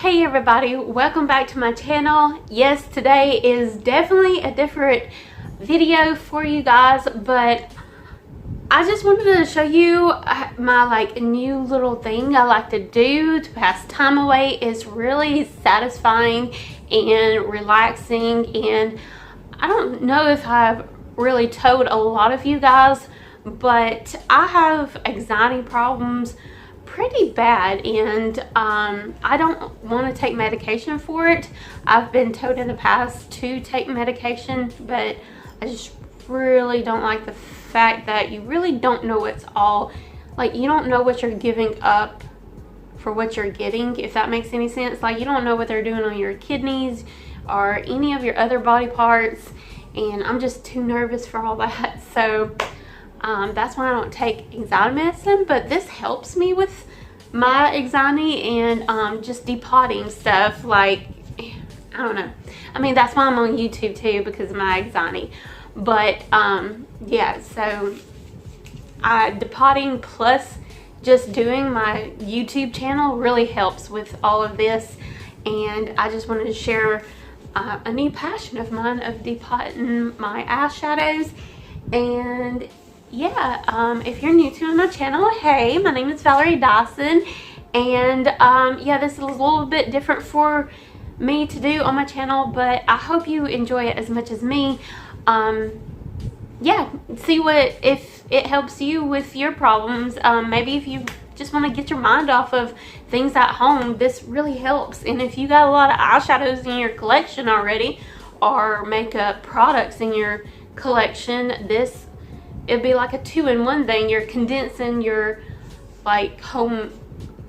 Hey everybody, welcome back to my channel. Yes, today is definitely a different video for you guys, but I just wanted to show you my new little thing I like to do to pass time away. It's really satisfying and relaxing, and I don't know if I've really told a lot of you guys, but I have anxiety problems pretty bad, and I don't want to take medication for it. I've been told in the past to take medication, but I just really don't like the fact that you really don't know what's all, you don't know what you're giving up for what you're getting, if that makes any sense. You don't know what they're doing on your kidneys or any of your other body parts, and I'm just too nervous for all that. So that's why I don't take anxiety medicine, but this helps me with my anxiety and just depotting stuff. I don't know. I mean, that's why I'm on YouTube too, because of my anxiety. But yeah, so depotting plus just doing my YouTube channel really helps with all of this, and I just wanted to share a new passion of mine of depotting my eyeshadows. And yeah, if you're new to my channel, hey, my name is Valerie Dison, and yeah, this is a little bit different for me to do on my channel, but I hope you enjoy it as much as me. Yeah, see if it helps you with your problems. Maybe if you just want to get your mind off of things at home, this really helps. And if you got a lot of eyeshadows in your collection already, or makeup products in your collection, it'd be like a two-in-one thing. You're condensing your home,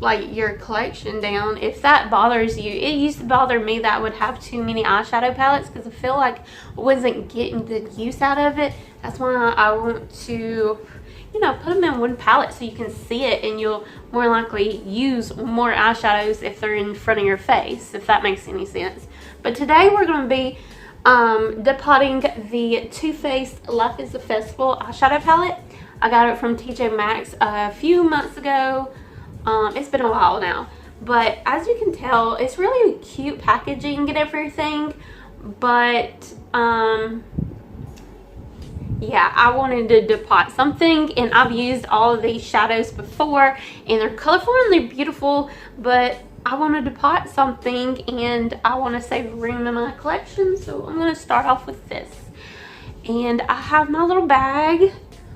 your collection down. If that bothers you, it used to bother me that I would have too many eyeshadow palettes because I feel like I wasn't getting the use out of it. That's why I want to, put them in one palette so you can see it, and you'll more likely use more eyeshadows if they're in front of your face, if that makes any sense. But today we're going to be depotting the Too Faced Life is a Festival eyeshadow palette. I got it from TJ Maxx a few months ago. It's been a while now, but as you can tell, it's really cute packaging and everything. But yeah, I wanted to depot something, and I've used all of these shadows before, and they're colorful and they're beautiful, but I want to depot something, and I want to save room in my collection, so I'm going to start off with this. And I have my little bag,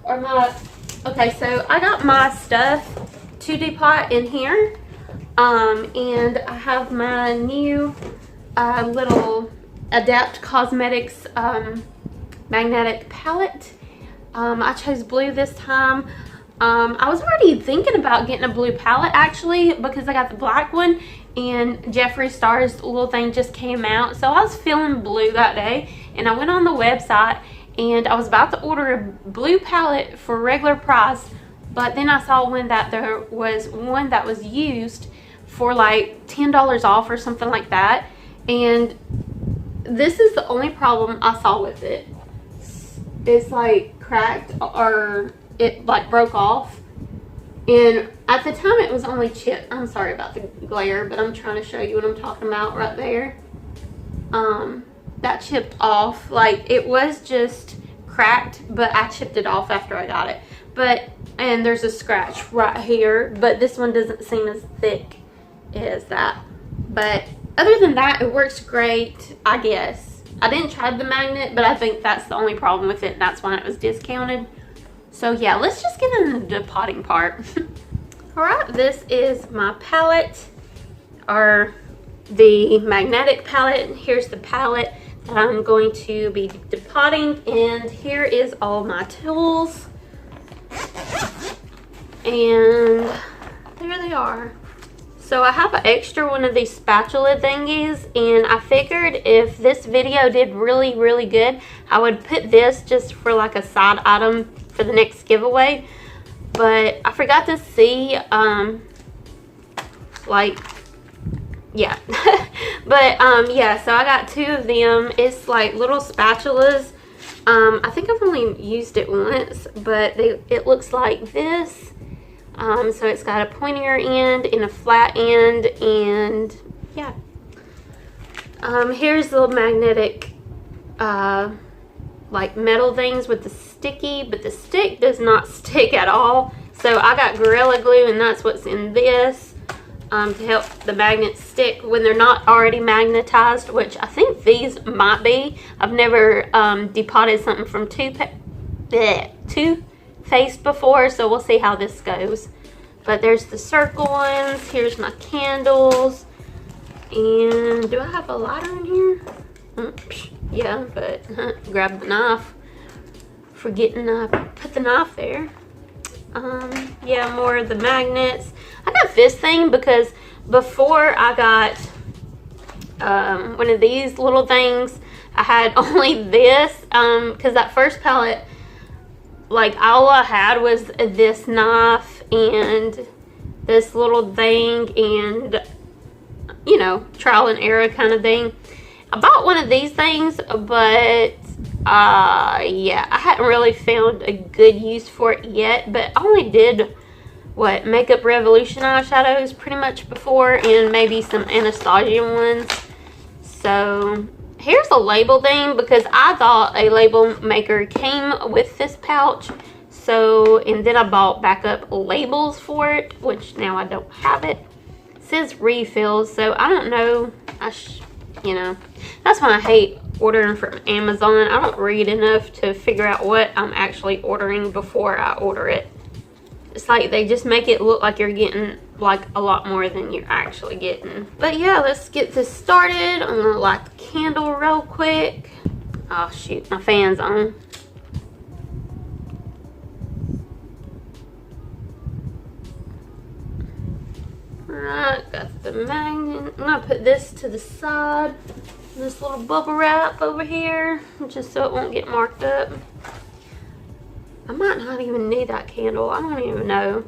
okay, so I got my stuff to depot in here, and I have my new little Adept Cosmetics magnetic palette. I chose blue this time. I was already thinking about getting a blue palette actually, because I got the black one and Jeffree Star's little thing just came out, so I was feeling blue that day, and I went on the website and I was about to order a blue palette for regular price, but then I saw there was one that was used for $10 off or something like that, and this is the only problem I saw with it. It's cracked, or it broke off, and at the time it was only chipped. I'm sorry about the glare, but I'm trying to show you what I'm talking about right there. That chipped off. It was just cracked, but I chipped it off after I got it. And there's a scratch right here, but this one doesn't seem as thick as that. But other than that, it works great, I guess. I didn't try the magnet, but I think that's the only problem with it, and that's why it was discounted. So yeah, let's just get into the depotting part. Alright, this is my palette, or the magnetic palette. Here's the palette that I'm going to be depotting, and here is all my tools. And there they are. So I have an extra one of these spatula thingies, and I figured if this video did really, really good, I would put this just for a side item for the next giveaway. But I forgot to see, yeah. But, yeah, so I got two of them. It's little spatulas. I think I've only used it once, but it looks like this. So it's got a pointier end and a flat end, and yeah. Here's the little magnetic like metal things with the sticky, but the stick does not stick at all. So I got Gorilla Glue, and that's what's in this to help the magnets stick when they're not already magnetized, which I think these might be. I've never depotted something from Too-Faced before, so we'll see how this goes. But there's the circle ones. Here's my candles. And do I have a lighter in here? Yeah, but grab the knife. Forgetting I put the knife there. Yeah, more of the magnets. I got this thing because before I got one of these little things, I had only this because that first palette, like, all I had was this knife and this little thing and, you know, trial and error kind of thing. I bought one of these things, but yeah, I hadn't really found a good use for it yet. But I only did what, Makeup Revolution eyeshadows pretty much before, and maybe some Anastasia ones. So here's a label thing because I thought a label maker came with this pouch. So, and then I bought backup labels for it, which now I don't have it. It says refills, so I don't know. You know, that's why I hate ordering from Amazon. I don't read enough to figure out what I'm actually ordering before I order it. It's like they just make it look like you're getting like a lot more than you're actually getting. But yeah, let's get this started. I'm gonna light the candle real quick. Oh shoot, my fan's on. Alright, got the magnet. I'm gonna put this to the side. This little bubble wrap over here, just so it won't get marked up. I might not even need that candle. I don't even know.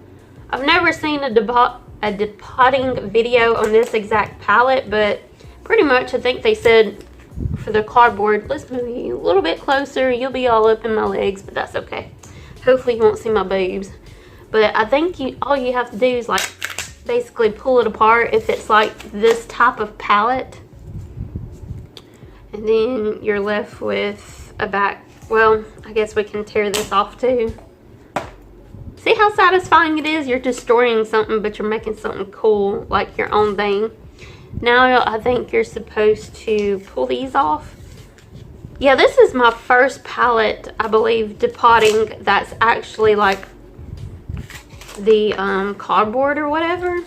I've never seen a depotting video on this exact palette, but pretty much I think they said for the cardboard, let's move you a little bit closer. You'll be all up in my legs, but that's okay. Hopefully you won't see my boobs. But I think all you have to do is like basically pull it apart if it's like this type of palette. And then you're left with a back. Well, I guess we can tear this off too. See how satisfying it is? You're destroying something, but you're making something cool, like your own thing. Now I think you're supposed to pull these off. Yeah, this is my first palette, I believe, depotting that's actually like the cardboard or whatever.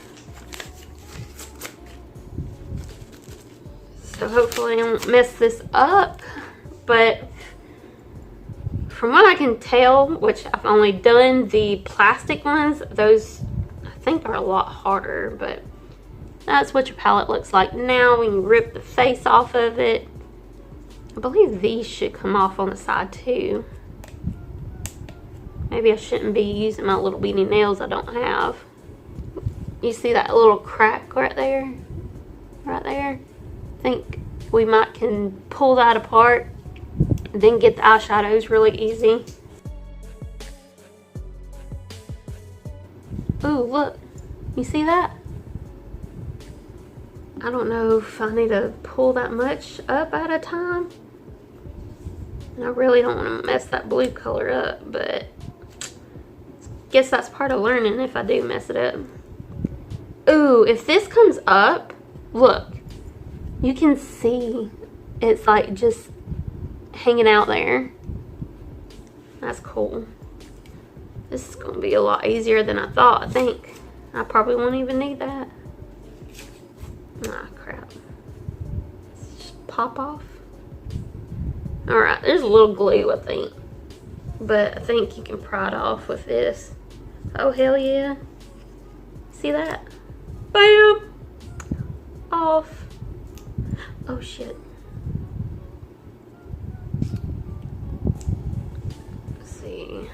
So hopefully I won't mess this up. But from what I can tell, which I've only done the plastic ones, those I think are a lot harder, but that's what your palette looks like now when you rip the face off of it. I believe these should come off on the side too. Maybe I shouldn't be using my little beanie nails I don't have. You see that little crack right there? Right there? I think we might can pull that apart and then get the eyeshadows really easy. Ooh, look. You see that? I don't know if I need to pull that much up at a time. And I really don't want to mess that blue color up, but I guess that's part of learning if I do mess it up. Ooh, if this comes up, look. You can see it's like just hanging out there. That's cool. This is going to be a lot easier than I thought, I think. I probably won't even need that. Ah, crap. Just pop off. Alright, there's a little glue, I think. But I think you can pry it off with this. Oh, hell yeah. See that? Bam! Off. Oh, shit. Let's see.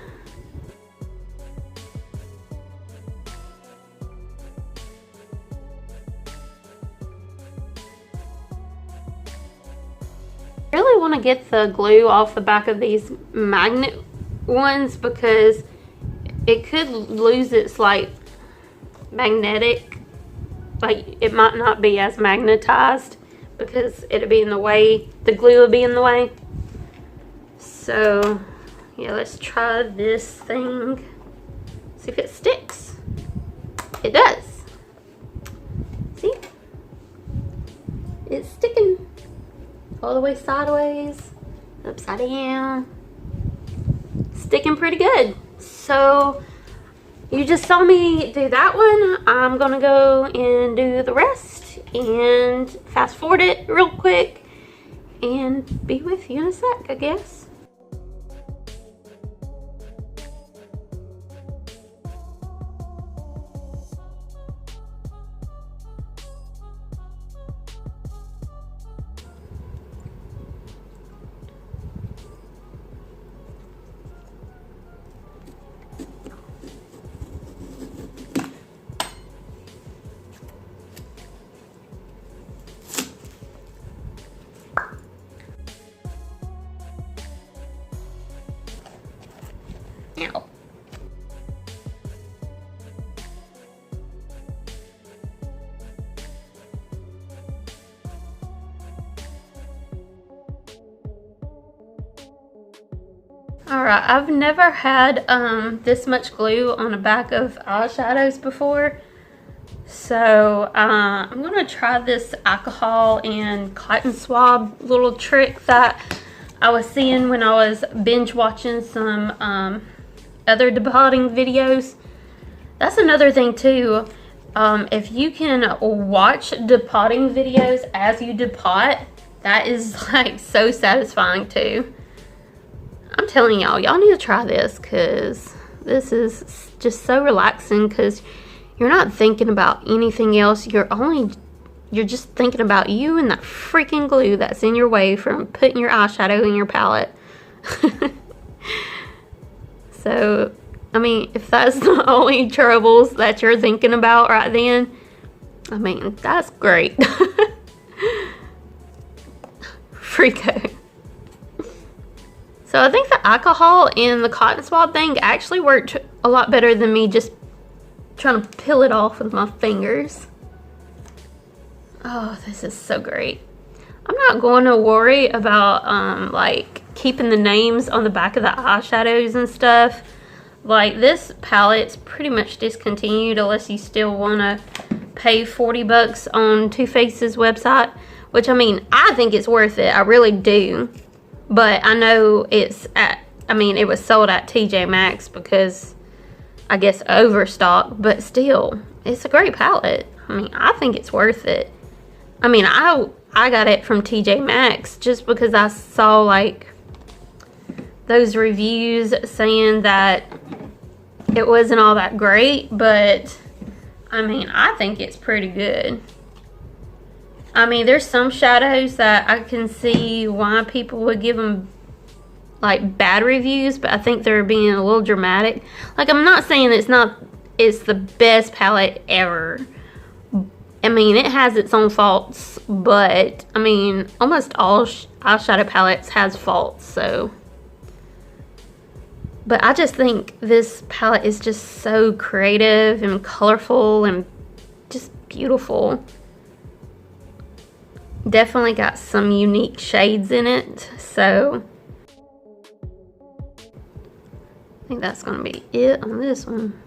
I really want to get the glue off the back of these magnet ones because it could lose its like magnetic like it might not be as magnetized because it'll be in the way, the glue will be in the way. So yeah, let's try this thing, see if it sticks. It does. See? It's sticking all the way sideways, upside down. Sticking pretty good. So you just saw me do that one. I'm gonna go and do the rest and fast forward it real quick and be with you in a sec, I guess. Ow. Alright, I've never had this much glue on the back of eyeshadows before. So I'm gonna try this alcohol and cotton swab little trick that I was seeing when I was binge watching some other depotting videos. That's another thing too. If you can watch depotting videos as you depot, that is like so satisfying too. I'm telling y'all need to try this because this is just so relaxing because you're not thinking about anything else. You're just thinking about you and that freaking glue that's in your way from putting your eyeshadow in your palette. So, I mean, if that's the only troubles that you're thinking about right then, I mean, that's great. Freako. So I think the alcohol and the cotton swab thing actually worked a lot better than me just trying to peel it off with my fingers. Oh, this is so great. I'm not going to worry about like keeping the names on the back of the eyeshadows and stuff. Like, this palette's pretty much discontinued unless you still want to pay 40 bucks on Too Faced's website, which, I mean, I think it's worth it. I really do. But I know it's at, I mean, it was sold at TJ Maxx because I guess overstock, but still, it's a great palette. I mean, I think it's worth it. I mean, I got it from TJ Maxx just because I saw like those reviews saying that it wasn't all that great, but I mean, I think it's pretty good. I mean, there's some shadows that I can see why people would give them like bad reviews, but I think they're being a little dramatic. Like, I'm not saying it's the best palette ever. I mean, it has its own faults, but I mean, almost all eyeshadow palettes has faults, so. But I just think this palette is just so creative and colorful and just beautiful. Definitely got some unique shades in it, so I think that's gonna be it on this one.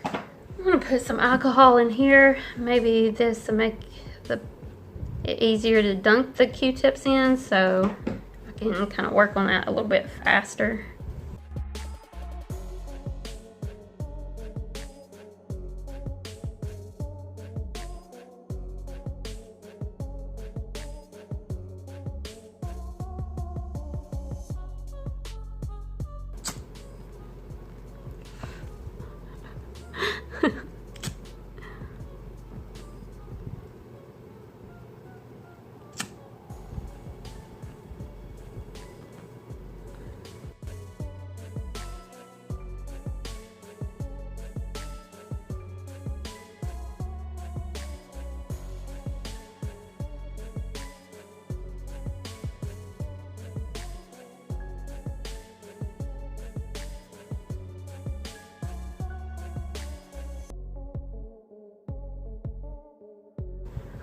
I'm gonna put some alcohol in here. Maybe this will make it easier to dunk the Q-tips in, so I can kind of work on that a little bit faster.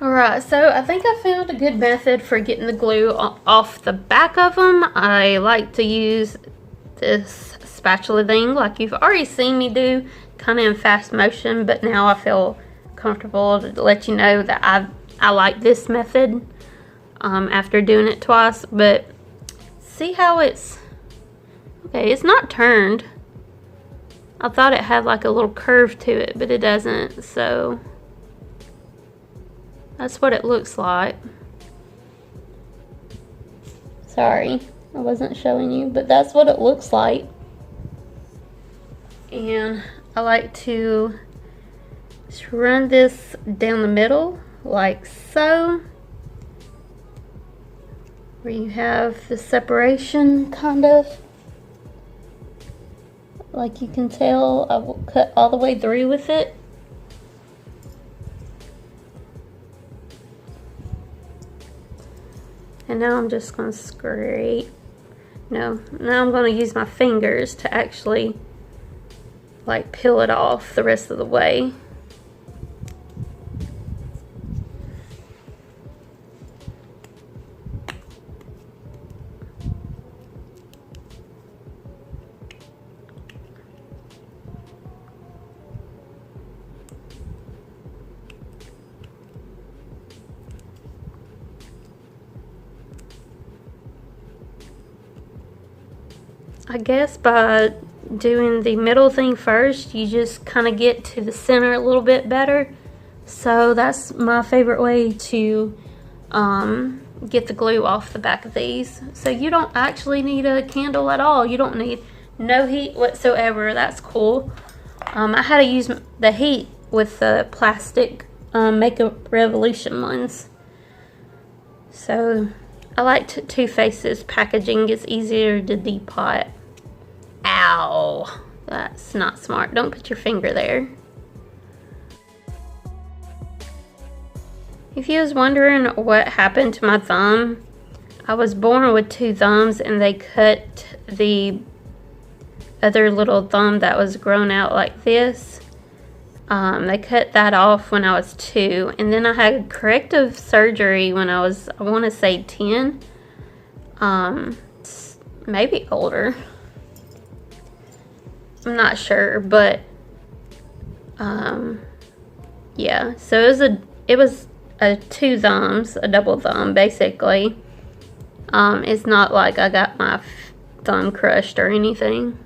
Alright, so I think I found a good method for getting the glue off the back of them. I like to use this spatula thing like you've already seen me do, kind of in fast motion, but now I feel comfortable to let you know that I like this method after doing it twice. But see how it's, okay, it's not turned. I thought it had like a little curve to it, but it doesn't, so that's what it looks like. Sorry, I wasn't showing you, but that's what it looks like. And I like to just run this down the middle, like so. Where you have the separation, kind of. Like you can tell, I will cut all the way through with it. And now I'm just going to scrape. No, now I'm going to use my fingers to actually like peel it off the rest of the way. I guess by doing the middle thing first, you just kind of get to the center a little bit better. So that's my favorite way to get the glue off the back of these. So you don't actually need a candle at all. You don't need no heat whatsoever. That's cool. I had to use the heat with the plastic Makeup Revolution ones. So I like Too Faced's packaging. It's easier to depot. Ow, that's not smart. Don't put your finger there. If you was wondering what happened to my thumb, I was born with 2 thumbs and they cut the other little thumb that was grown out like this. They cut that off when I was 2, and then I had corrective surgery when I was, I want to say 10, maybe older. I'm not sure, but yeah, so it was a 2 thumbs, a double thumb basically. It's not like I got my thumb crushed or anything.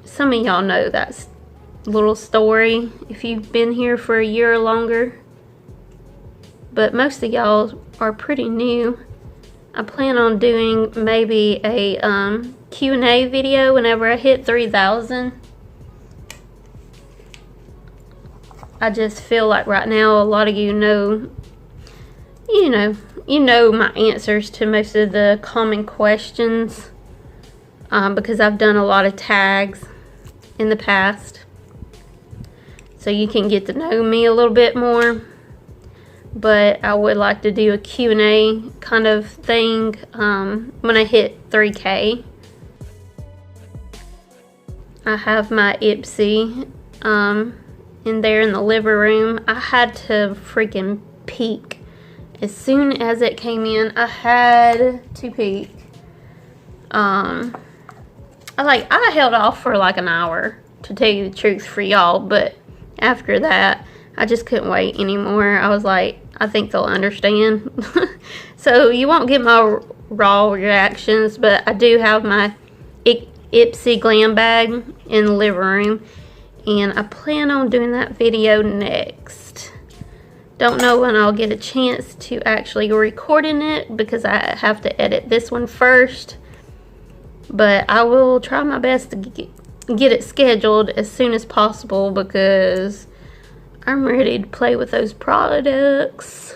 Some of y'all know that little story if you've been here for a year or longer, but most of y'all are pretty new. I plan on doing maybe a Q&A video whenever I hit 3,000. I just feel like right now a lot of you know my answers to most of the common questions because I've done a lot of tags in the past. So you can get to know me a little bit more. But I would like to do a Q&A kind of thing when I hit 3K. I have my Ipsy in there in the living room. I had to freaking peek. As soon as it came in, I had to peek. I held off for like an hour, to tell you the truth for y'all, but after that, I just couldn't wait anymore. I was like, I think they'll understand. So you won't get my raw reactions, but I do have my Ipsy glam bag in the living room, and I plan on doing that video next. Don't know when I'll get a chance to actually recording it because I have to edit this one first, but I will try my best to get it scheduled as soon as possible because I'm ready to play with those products.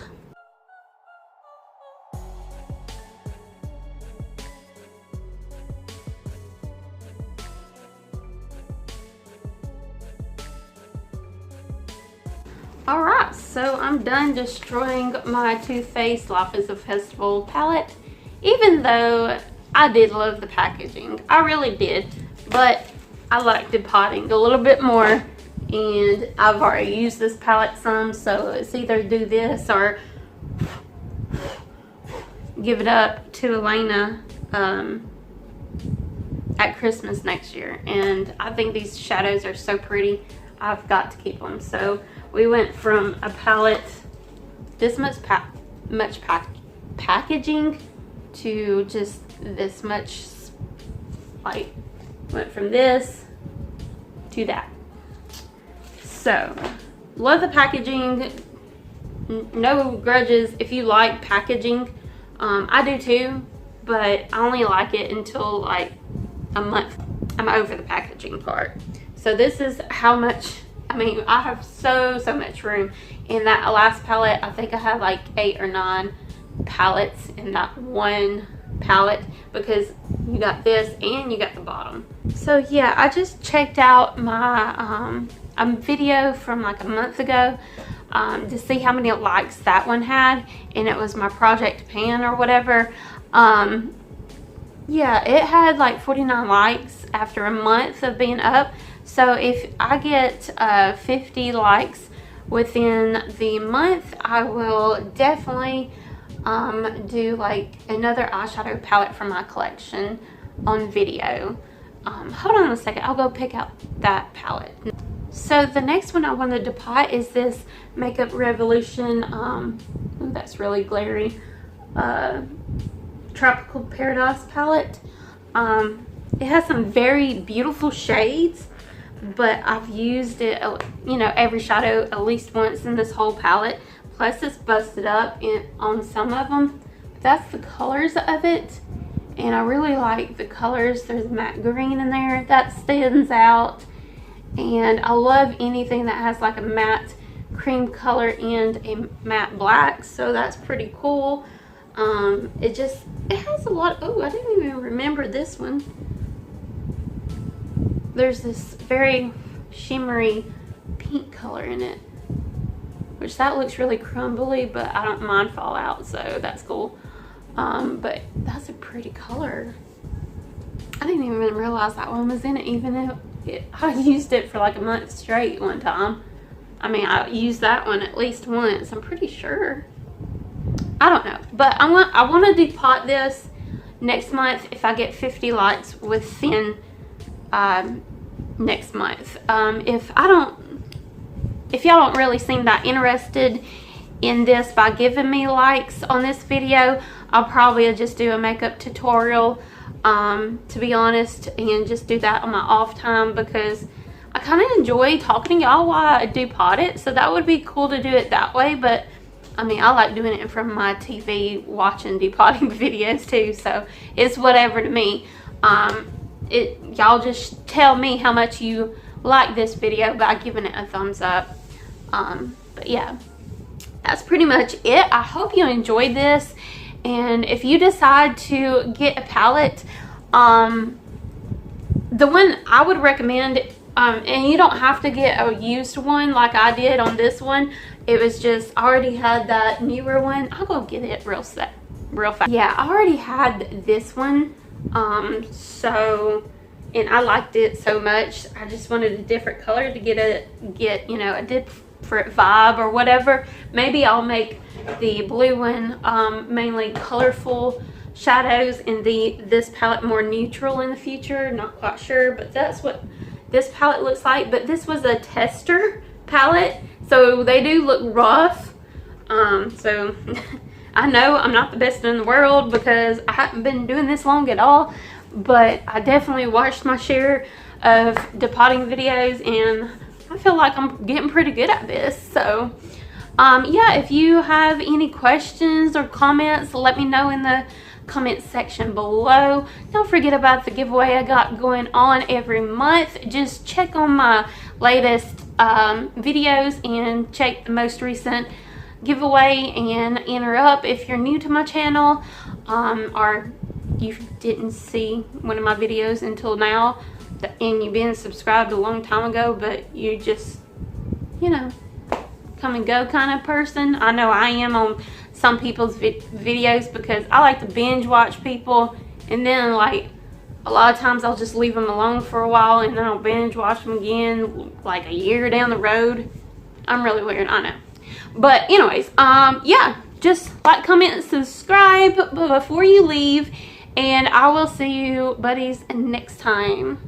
Alright, so I'm done destroying my Too Faced Life is a Festival palette. Even though I did love the packaging, I really did, but I like depotting a little bit more and I've already used this palette some, so it's either do this or give it up to Elena at Christmas next year. And I think these shadows are so pretty, I've got to keep them. So we went from a palette this much packaging to just this much, like went from this to that. So love the packaging, no grudges if you like packaging. I do too, but I only like it until like a month. I'm over the packaging part. So this is how much, I mean, I have so much room. In that last palette, I think I had like 8 or 9 palettes in that one palette, because you got this and you got the bottom. So yeah, I just checked out my video from like a month ago to see how many likes that one had, and it was my project pan or whatever. Yeah, it had like 49 likes after a month of being up. So if I get 50 likes within the month, I will definitely do like another eyeshadow palette from my collection on video. Hold on a second, I'll go pick out that palette. So the next one I wanted to pot is this Makeup Revolution, ooh, that's really glary, Tropical Paradise palette. It has some very beautiful shades, but I've used it, you know, every shadow at least once in this whole palette. Plus it's busted up on some of them. But that's the colors of it, and I really like the colors. There's matte green in there that stands out, and I love anything that has like a matte cream color and a matte black, so that's pretty cool. It has a lot, oh, I didn't even remember this one. There's this very shimmery pink color in it, which that looks really crumbly, but I don't mind fallout, so that's cool. But that's a pretty color. I didn't even realize that one was in it, even if I used it for like a month straight one time. I mean, I used that one at least once, I'm pretty sure. I don't know, but I want to depot this next month if I get 50 likes within next month. If y'all don't really seem that interested in this by giving me likes on this video, I'll probably just do a makeup tutorial, to be honest, and just do that on my off time, because I kind of enjoy talking to y'all while I do pot it, so that would be cool to do it that way. But I mean, I like doing it from my TV, watching depotting videos too, so it's whatever to me. Y'all just tell me how much you like this video by giving it a thumbs up. But yeah, that's pretty much it. I hope you enjoyed this, and if you decide to get a palette, the one I would recommend, and you don't have to get a used one like I did on this one. It was just, I already had that newer one. I'll go get it real fast. Yeah, I already had this one, so, and I liked it so much. I just wanted a different color to get you know, a different vibe or whatever. Maybe I'll make the blue one mainly colorful shadows and this palette more neutral in the future. Not quite sure, but that's what this palette looks like. But this was a tester palette, so they do look rough. So I know I'm not the best in the world because I haven't been doing this long at all, but I definitely watched my share of depotting videos, and I feel like I'm getting pretty good at this. So yeah, if you have any questions or comments, let me know in the comment section below. Don't forget about the giveaway I got going on every month. Just check on my latest videos and check the most recent giveaway and enter up if you're new to my channel, or you didn't see one of my videos until now and you've been subscribed a long time ago, but you just, you know, come and go kind of person. I know I am on some people's videos because I like to binge watch people, and then like a lot of times I'll just leave them alone for a while and then I'll binge watch them again like a year down the road. I'm really weird, I know. But anyways, yeah, just like, comment, and subscribe before you leave, and I will see you buddies next time.